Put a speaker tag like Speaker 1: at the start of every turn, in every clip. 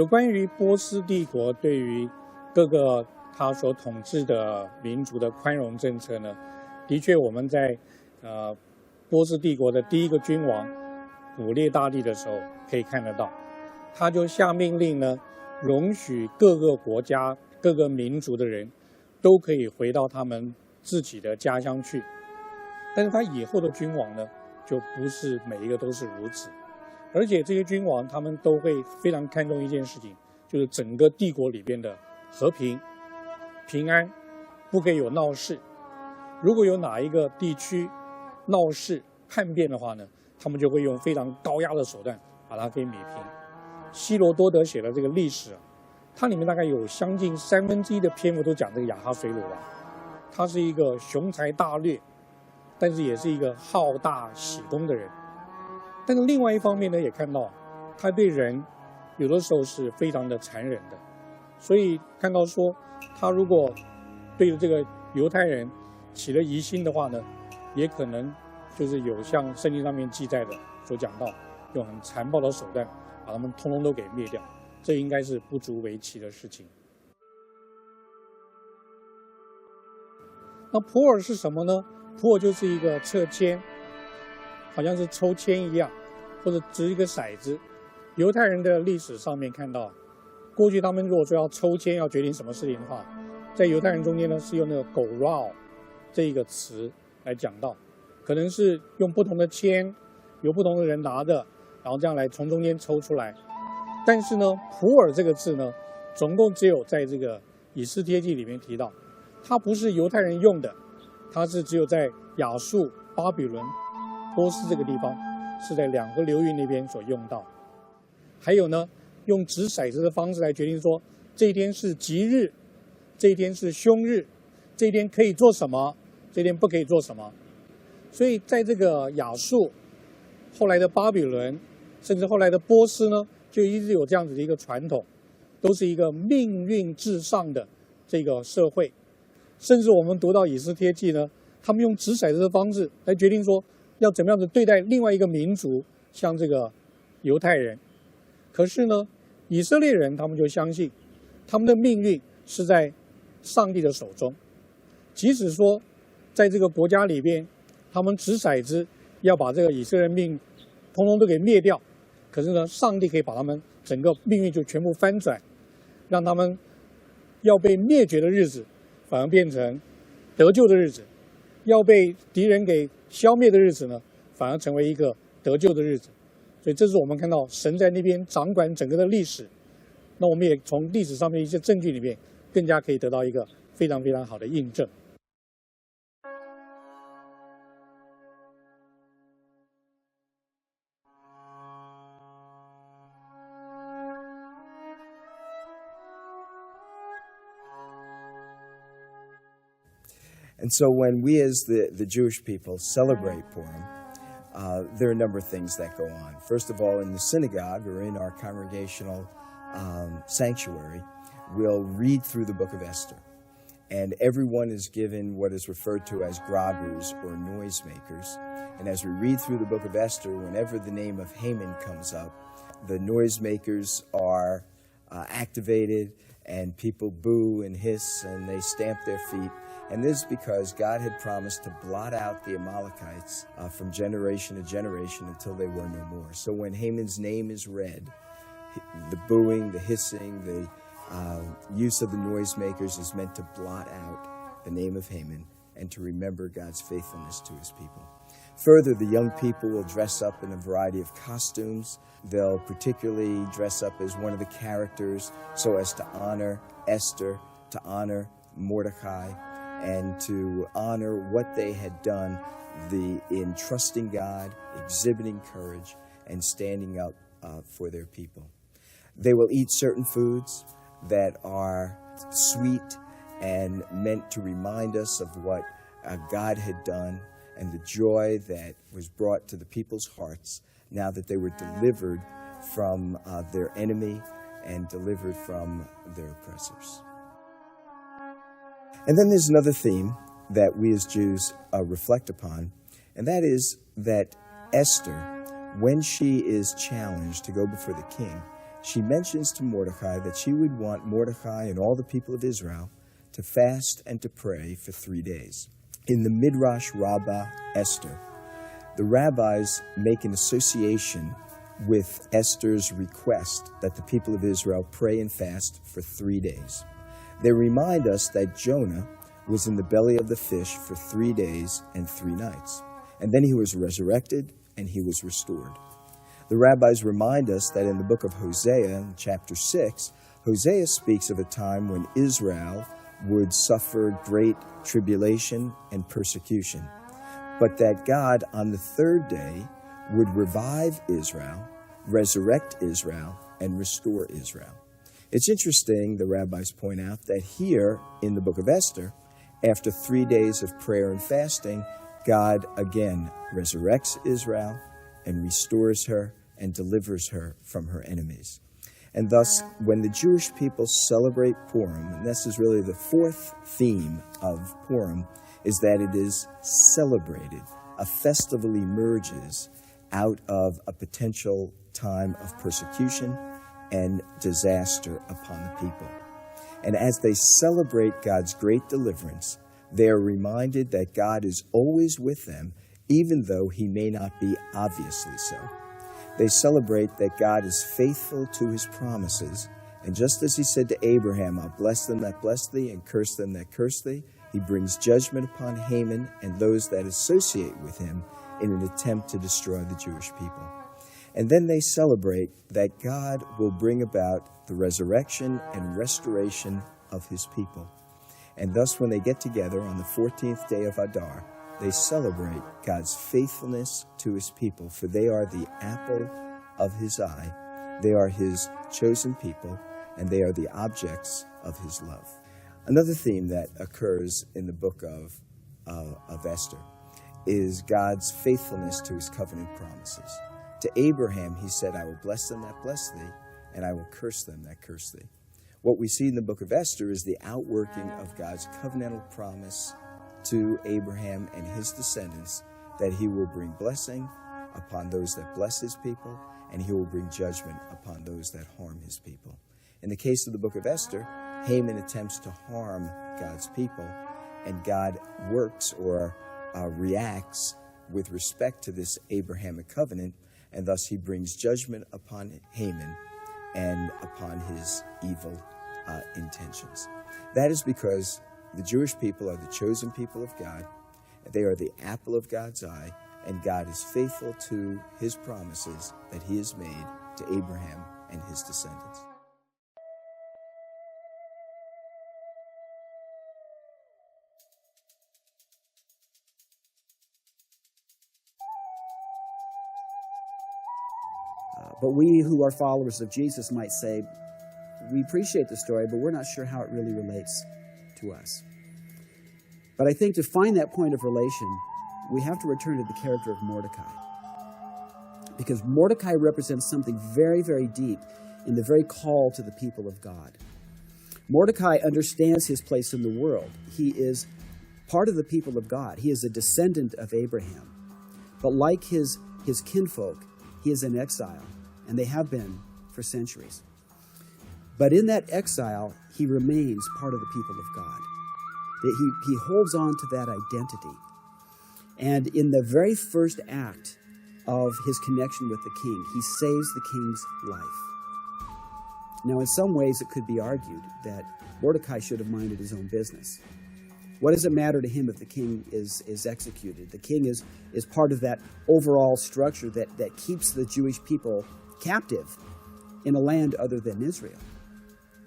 Speaker 1: 有关于波斯帝国对于各个他所统治的民族的宽容政策呢，的确我们在波斯帝国的第一个君王古列大帝的时候可以看得到，他就下命令呢，容许各个国家各个民族的人都可以回到他们自己的家乡去。但是他以后的君王呢，就不是每一个都是如此，而且这些君王他们都会非常看重一件事情，就是整个帝国里边的和平、平安，不可以有闹事。如果有哪一个地区闹事、叛变的话呢，他们就会用非常高压的手段把它给灭平。希罗多德写的这个历史它里面大概有将近1/3的篇幅都讲这个亚哈随鲁王，他是一个雄才大略，但是也是一个好大喜功的人。但是另外一方面呢，也看到他对人有的时候是非常的残忍的，所以看到说他如果对这个犹太人起了疑心的话呢，也可能就是有像圣经上面记载的所讲到，用很残暴的手段把他们通通都给灭掉，这应该是不足为奇的事情。那普洱是什么呢？普洱就是一个掣签，好像是抽签一样，或者掷一个骰子。犹太人的历史上面看到，过去他们如果说要抽签要决定什么事情的话，在犹太人中间呢是用那个 gorao 这一个词来讲到，可能是用不同的签，由不同的人拿着，然后这样来从中间抽出来。但是呢，普洱这个字呢，总共只有在这个以斯帖记里面提到，它不是犹太人用的，它是只有在亚述、巴比伦、波斯这个地方，是在两河流域那边所用到。还有呢，用掷骰子的方式来决定说，这一天是吉日，这一天是凶日，这一天可以做什么，这一天不可以做什么。所以在这个亚述、后来的巴比伦，甚至后来的波斯呢，就一直有这样子的一个传统，都是一个命运至上的这个社会。甚至我们读到以斯帖记呢，他们用掷骰子的方式来决定说要怎么样子对待另外一个民族，像这个犹太人。可是呢，以色列人他们就相信他们的命运是在上帝的手中，即使说在这个国家里边他们掷骰子要把这个以色列命统统都给灭掉，可是呢，上帝可以把他们整个命运就全部翻转，让他们要被灭绝的日子反而变成得救的日子，要被敌人给消灭的日子呢，反而成为一个得救的日子。所以这是我们看到神在那边掌管整个的历史。那我们也从历史上面一些证据里面，更加可以得到一个非常非常好的印证。
Speaker 2: And so when we as the Jewish people celebrate Purim, there are a number of things that go on. First of all, in the synagogue or in our congregational sanctuary, we'll read through the book of Esther. And everyone is given what is referred to as groggers or noisemakers. And as we read through the book of Esther, whenever the name of Haman comes up, the noisemakers are activated, and people boo and hiss and they stamp their feet. And this is because God had promised to blot out the Amalekites from generation to generation until they were no more. So when Haman's name is read, the booing, the hissing, the use of the noisemakers is meant to blot out the name of Haman and to remember God's faithfulness to his people. Further, the young people will dress up in a variety of costumes. They'll particularly dress up as one of the characters so as to honor Esther, to honor Mordecai, and to honor what they had done in trusting God, exhibiting courage, and standing up for their people. They will eat certain foods that are sweet and meant to remind us of what God had done and the joy that was brought to the people's hearts now that they were delivered from their enemy and delivered from their oppressors. And then there's another theme that we as Jews reflect upon, and that is that Esther, when she is challenged to go before the king, she mentions to Mordecai that she would want Mordecai and all the people of Israel to fast and to pray for 3 days. In the Midrash Rabbah Esther, the rabbis make an association with Esther's request that the people of Israel pray and fast for 3 days. They remind us that Jonah was in the belly of the fish for 3 days and 3 nights, and then he was resurrected and he was restored. The rabbis remind us that in the book of Hosea, in chapter 6, Hosea speaks of a time when Israel would suffer great tribulation and persecution, but that God on the 3rd day would revive Israel, resurrect Israel, and restore Israel. It's interesting, the rabbis point out, that here in the book of Esther, after 3 days of prayer and fasting, God again resurrects Israel and restores her and delivers her from her enemies. And thus, when the Jewish people celebrate Purim, and this is really the 4th theme of Purim, is that it is celebrated. A festival emerges out of a potential time of persecution and disaster upon the people. And as they celebrate God's great deliverance, they are reminded that God is always with them, even though he may not be obviously so. They celebrate that God is faithful to his promises, and just as he said to Abraham, I'll bless them that bless thee and curse them that curse thee, he brings judgment upon Haman and those that associate with him in an attempt to destroy the Jewish people. And then they celebrate that God will bring about the resurrection and restoration of his people. And thus, when they get together on the 14th day of Adar, they celebrate God's faithfulness to his people, for they are the apple of his eye. They are his chosen people, and they are the objects of his love. Another theme that occurs in the book of Esther is God's faithfulness to his covenant promises. To Abraham, he said, I will bless them that bless thee, and I will curse them that curse thee. What we see in the book of Esther is the outworking of God's covenantal promise to Abraham and his descendants that he will bring blessing upon those that bless his people, and he will bring judgment upon those that harm his people. In the case of the book of Esther, Haman attempts to harm God's people, and God works or reacts with respect to this Abrahamic covenant, and thus he brings judgment upon Haman and upon his evil intentions. That is because the Jewish people are the chosen people of God. They are the apple of God's eye, and God is faithful to his promises that he has made to Abraham and his descendants.
Speaker 3: But we who are followers of Jesus might say, we appreciate the story, but we're not sure how it really relates to us. But I think to find that point of relation, we have to return to the character of Mordecai. Because Mordecai represents something very, very deep in the very call to the people of God. Mordecai understands his place in the world. He is part of the people of God. He is a descendant of Abraham. But like his kinfolk, he is in exile, and they have been for centuries. But in that exile, he remains part of the people of God. He holds on to that identity. And in the very first act of his connection with the king, he saves the king's life. Now, in some ways, it could be argued that Mordecai should have minded his own business. What does it matter to him if the king is executed? The king is part of that overall structure that keeps the Jewish people captive in a land other than Israel.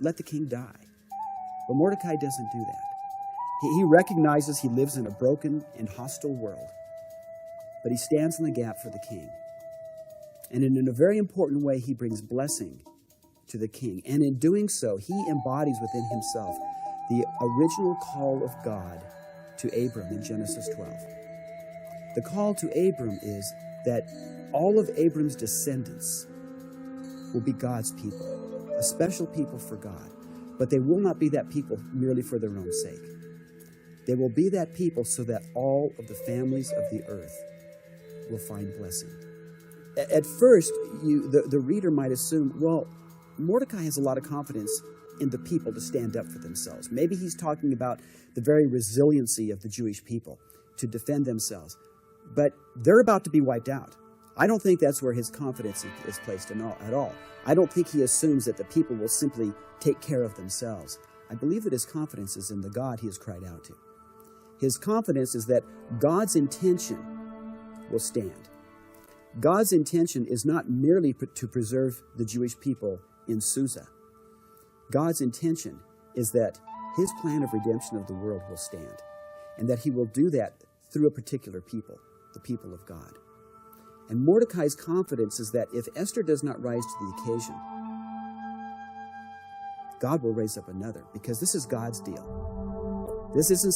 Speaker 3: Let the king die. But Mordecai doesn't do that. He recognizes he lives in a broken and hostile world, but he stands in the gap for the king. And in a very important way, he brings blessing to the king. And in doing so, he embodies within himself the original call of God to Abram in Genesis 12. The call to Abram is that all of Abram's descendants will be God's people, a special people for God. But they will not be that people merely for their own sake. They will be that people so that all of the families of the earth will find blessing. At first, the reader might assume, well, Mordecai has a lot of confidence in the people to stand up for themselves. Maybe he's talking about the very resiliency of the Jewish people to defend themselves. But they're about to be wiped out. I don't think that's where his confidence is placed at all. I don't think he assumes that the people will simply take care of themselves. I believe that his confidence is in the God he has cried out to. His confidence is that God's intention will stand. God's intention is not merely to preserve the Jewish people in Susa. God's intention is that his plan of redemption of the world will stand, and that he will do that through a particular people, the people of God. And Mordecai's confidence is that if Esther does not rise to the occasion, God will raise up another, because this is God's deal. This isn't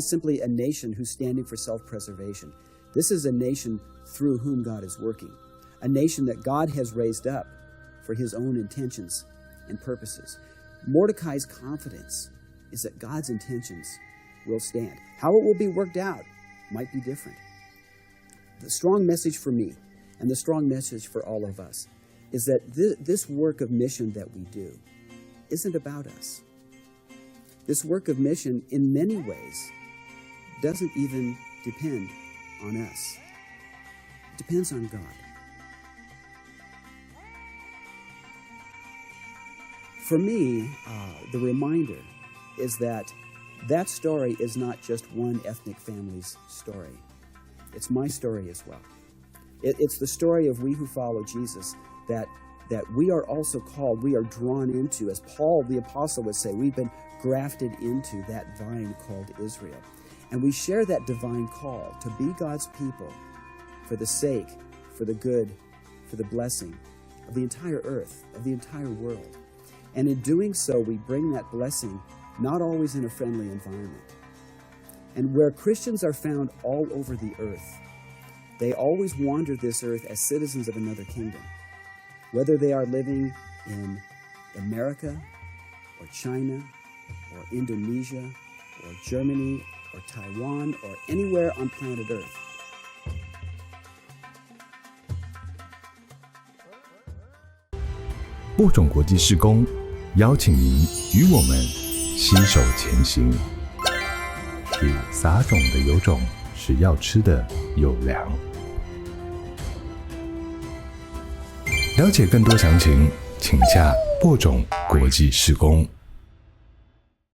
Speaker 3: simply a nation who's standing for self-preservation. This is a nation through whom God is working, a nation that God has raised up for his own intentions and purposes. Mordecai's confidence is that God's intentions will stand. How it will be worked out might be different. The strong message for me, and the strong message for all of us, is that this work of mission that we do isn't about us. This work of mission, in many ways, doesn't even depend on us. It depends on God. For me, the reminder is that story is not just one ethnic family's story. It's my story as well. It's the story of we who follow Jesus that we are also called, we are drawn into, as Paul the Apostle would say, we've been grafted into that vine called Israel. And we share that divine call to be God's people for the sake, for the good, for the blessing of the entire earth, of the entire world. And in doing so, we bring that blessing not always in a friendly environment. And where Christians are found all over the earth, they always wander this earth as citizens of another kingdom. Whether they are living in America, or China, or Indonesia, or Germany, or Taiwan, or anywhere on planet Earth.
Speaker 4: 播种国际事工邀请您与我们携手前行。是撒种的有种，是要吃的有粮。了解更多详情，请洽播种国际事工。